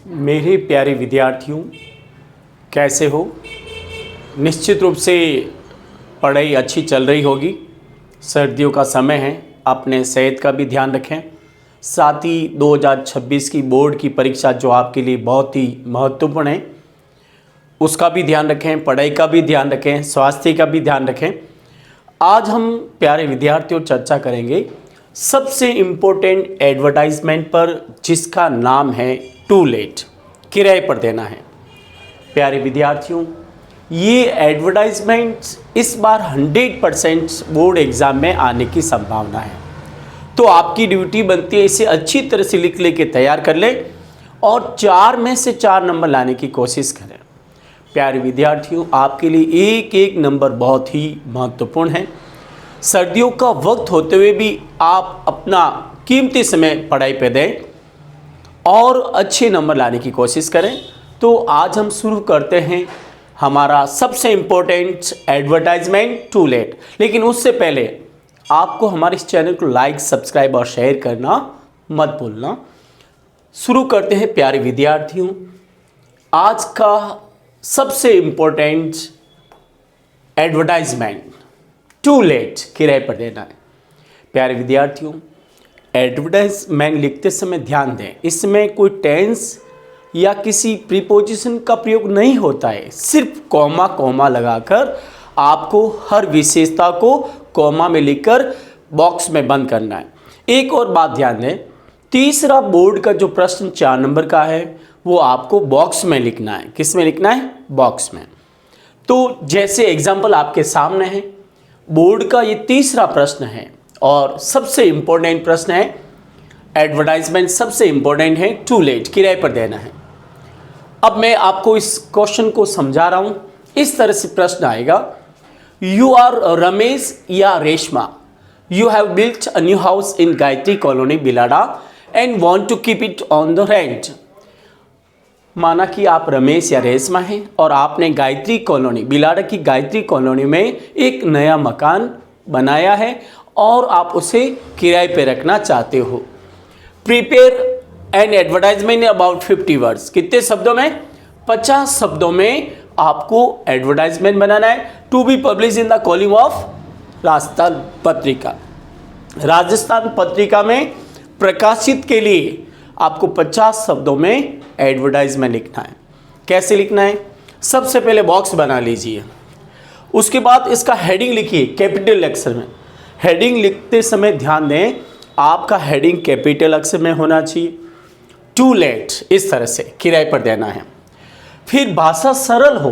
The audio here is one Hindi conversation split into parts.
मेरे प्यारे विद्यार्थियों, कैसे हो? निश्चित रूप से पढ़ाई अच्छी चल रही होगी। सर्दियों का समय है, अपने सेहत का भी ध्यान रखें। साथ ही 2026 की बोर्ड की परीक्षा जो आपके लिए बहुत ही महत्वपूर्ण है, उसका भी ध्यान रखें, पढ़ाई का भी ध्यान रखें, स्वास्थ्य का भी ध्यान रखें। आज हम प्यारे विद्यार्थियों चर्चा करेंगे सबसे इम्पोर्टेंट एडवर्टाइजमेंट पर, जिसका नाम है टू लेट, किराए पर देना है। प्यारे विद्यार्थियों, ये एडवर्टाइजमेंट इस बार 100% बोर्ड एग्ज़ाम में आने की संभावना है। तो आपकी ड्यूटी बनती है इसे अच्छी तरह से लिख लेके तैयार कर ले और 4 में से 4 नंबर लाने की कोशिश करें। प्यारे विद्यार्थियों, आपके लिए एक एक नंबर बहुत ही महत्वपूर्ण है। सर्दियों का वक्त होते हुए भी आप अपना कीमती समय पढ़ाई पे दें और अच्छे नंबर लाने की कोशिश करें। तो आज हम शुरू करते हैं हमारा सबसे इम्पोर्टेंट एडवर्टाइजमेंट टू लेट। लेकिन उससे पहले आपको हमारे इस चैनल को लाइक, सब्सक्राइब और शेयर करना मत भूलना। शुरू करते हैं प्यारे विद्यार्थियों, आज का सबसे इम्पोर्टेंट एडवर्टाइजमेंट टू लेट, किराए पर देना है। प्यारे विद्यार्थियों, एडवर्टाइजमेंट लिखते समय ध्यान दें, इसमें कोई टेंस या किसी प्रीपोजिशन का प्रयोग नहीं होता है। सिर्फ कॉमा कॉमा लगाकर आपको हर विशेषता को कॉमा में लिखकर बॉक्स में बंद करना है। एक और बात ध्यान दें, तीसरा बोर्ड का जो प्रश्न 4 नंबर का है वो आपको बॉक्स में लिखना है। किस में लिखना है? बॉक्स में। तो जैसे एग्जाम्पल आपके सामने है, बोर्ड का ये तीसरा प्रश्न है और सबसे इम्पोर्टेंट प्रश्न है। एडवर्टाइजमेंट सबसे इम्पोर्टेंट है टू लेट, किराए पर देना है। अब मैं आपको इस क्वेश्चन को समझा रहा हूं। इस तरह से प्रश्न आएगा, यू आर रमेश या Reshma, you have built a new house in Gayatri colony Bilara and want to keep it on the rent. माना कि आप रमेश या रेशमा हैं और आपने गायत्री कॉलोनी, बिलाडा की गायत्री कॉलोनी में एक नया मकान बनाया है और आप उसे किराए पे रखना चाहते हो। Prepare an advertisement about 50 words. कितने शब्दों में? 50 शब्दों में आपको एडवर्टाइजमेंट बनाना है। To be publish in the column of Rajasthan Patrika. Rajasthan पत्रिका में प्रकाशित के लिए आपको 50 शब्दों में एडवर्टाइजमेंट लिखना है। कैसे लिखना है? सबसे पहले बॉक्स बना लीजिए, उसके बाद इसका हेडिंग लिखिए कैपिटल अक्षर में। हेडिंग लिखते समय ध्यान दें, आपका हेडिंग कैपिटल अक्षर में होना चाहिए। टू लेट, इस तरह से किराए पर देना है। फिर भाषा सरल हो,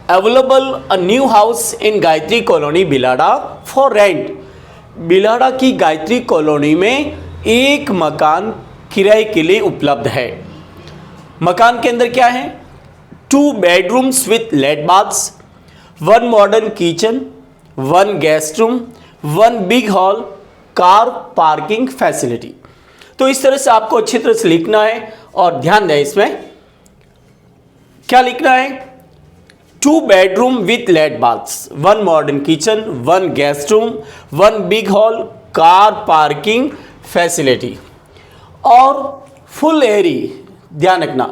available a new house in Gayatri colony Bilara for rent. Bilara की गायत्री कॉलोनी में एक मकान किराए के लिए उपलब्ध है। मकान के अंदर क्या है? 2 bedrooms with late baths, 1 modern kitchen, 1 guest room, 1 big hall, car parking facility. तो इस तरह से आपको अच्छी तरह से लिखना है और ध्यान दें इसमें क्या लिखना है। 2 bedroom with late baths, 1 modern kitchen, 1 guest room, 1 big hall, car parking facility और फुल एरिया। ध्यान रखना,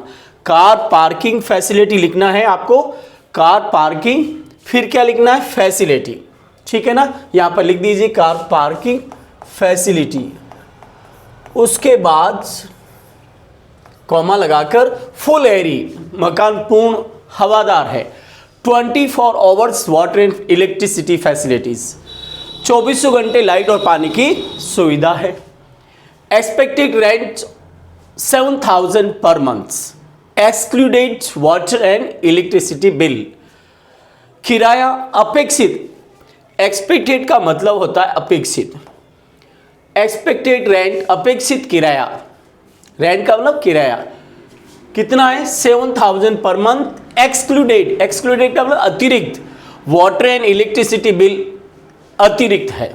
कार पार्किंग फैसिलिटी लिखना है आपको। कार पार्किंग, फिर क्या लिखना है? फैसिलिटी। ठीक है ना, यहां पर लिख दीजिए कार पार्किंग फैसिलिटी। उसके बाद कॉमा लगाकर फुल एरिया, मकान पूर्ण हवादार है। 24 hours water and electricity facilities, 24 घंटे लाइट और पानी की सुविधा है। Expected rent 7,000 per month, excluded water and electricity bill. किराया अपेक्षित, एक्सपेक्टेड का मतलब होता है अपेक्षित। एक्सपेक्टेड रेंट, अपेक्षित किराया, रेंट का मतलब किराया कितना है? 7,000 पर मंथ। एक्सक्लूडेड, एक्सक्लूडेड का मतलब अतिरिक्त, वाटर एंड इलेक्ट्रिसिटी बिल अतिरिक्त है।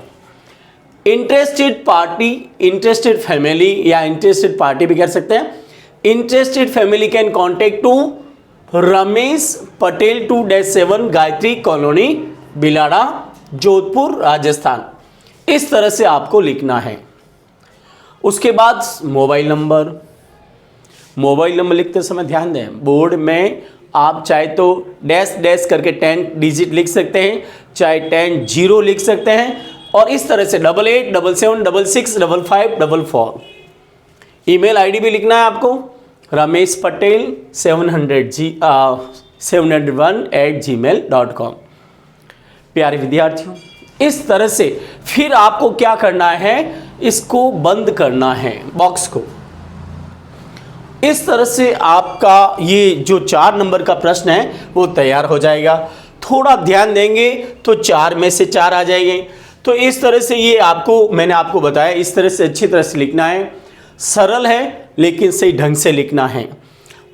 इंटरेस्टेड पार्टी, इंटरेस्टेड फैमिली या इंटरेस्टेड पार्टी भी कह सकते हैं। Interested family can contact to Ramesh Patel 2-7 Gayatri colony Bilara, Jodhpur, Rajasthan. इस तरह से आपको लिखना है। उसके बाद मोबाइल नंबर, मोबाइल नंबर लिखते समय ध्यान दें, बोर्ड में आप चाहे तो डैश डैश करके 10 डिजिट लिख सकते हैं, चाहे 10 जीरो लिख सकते हैं, और इस तरह से 8877665544। ईमेल आईडी भी लिखना है आपको, ramesh.patel701@gmail.com। प्यारे विद्यार्थियों, इस तरह से फिर आपको क्या करना है, इसको बंद करना है बॉक्स को। इस तरह से आपका ये जो 4 नंबर का प्रश्न है वो तैयार हो जाएगा। थोड़ा ध्यान देंगे तो 4 में से 4 आ जाएंगे। तो इस तरह से ये आपको मैंने आपको बताया, इस तरह से अच्छी तरह से लिखना है। सरल है लेकिन सही ढंग से लिखना है।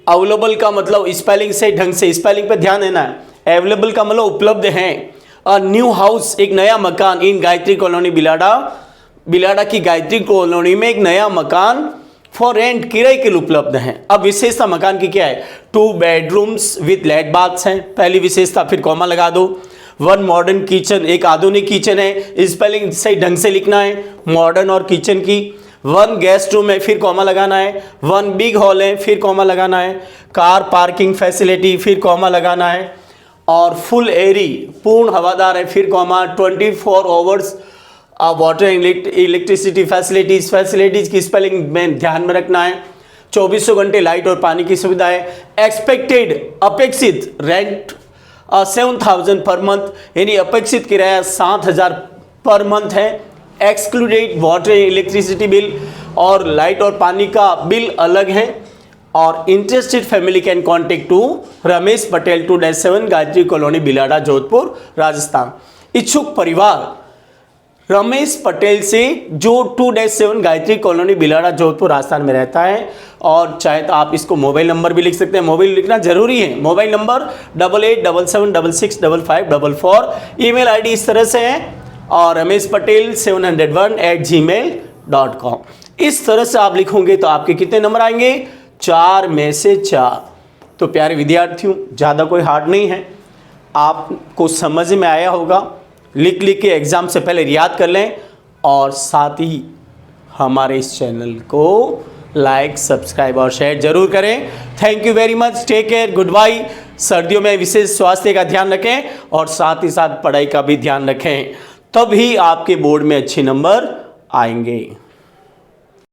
अवेलेबल का मतलब स्पेलिंग सही ढंग से, स्पेलिंग पे ध्यान देना है। अवेलेबल का मतलब उपलब्ध है। अ न्यू हाउस, एक नया मकान इन गायत्री कॉलोनी बिलाड़ा की गायत्री कॉलोनी में एक नया मकान फॉर रेंट, किराए के लिए उपलब्ध है। अब विशेषता मकान की क्या है, 2 बेडरूम्स विद लेट बाथ्स हैं, पहली विशेषता, फिर कॉमा लगा दो। 1 मॉडर्न किचन, एक आधुनिक किचन है, स्पेलिंग सही ढंग से लिखना है मॉडर्न और किचन की। 1 गेस्ट रूम है, फिर कॉमा लगाना है। 1 बिग हॉल है, फिर कॉमा लगाना है। कार पार्किंग फैसिलिटी, फिर कॉमा लगाना है। और फुल एरी, पूर्ण हवादार है, फिर comma. 24 hours water electricity facilities की स्पेलिंग में ध्यान में रखना है। 2400 घंटे लाइट और पानी की सुविधा है। एक्सपेक्टेड, अपेक्षित रेंट 7000 पर मंथ, यानी अपेक्षित किराया 7000 पर मंथ है। एक्सक्लूडेड वाटर इलेक्ट्रिसिटी बिल, और लाइट और पानी का बिल अलग है। और interested family can contact to Ramesh Patel 2-7 Gayatri colony Bilara, Jodhpur, Rajasthan. इच्छुक परिवार रमेश पटेल से जो 2-7 गायत्री कॉलोनी बिलाड़ा, जोधपुर, राजस्थान में रहता है। और चाहे तो आप इसको मोबाइल नंबर भी लिख सकते हैं, मोबाइल लिखना जरूरी है। Mobile number 8877665544। ईमेल आईडी इस तरह से है, और ramesh.patel701@gmail.com। इस तरह से आप लिखोगे तो आपके कितने नंबर आएंगे, 4 में से 4। तो प्यारे विद्यार्थियों, ज़्यादा कोई हार्ड नहीं है, आपको समझ में आया होगा। लिख के एग्ज़ाम से पहले याद कर लें, और साथ ही हमारे इस चैनल को लाइक, सब्सक्राइब और शेयर जरूर करें। Thank you very much, take care, goodbye. सर्दियों में विशेष स्वास्थ्य का ध्यान रखें, और साथ ही साथ पढ़ाई का भी ध्यान रखें, तभी आपके बोर्ड में अच्छे नंबर आएंगे।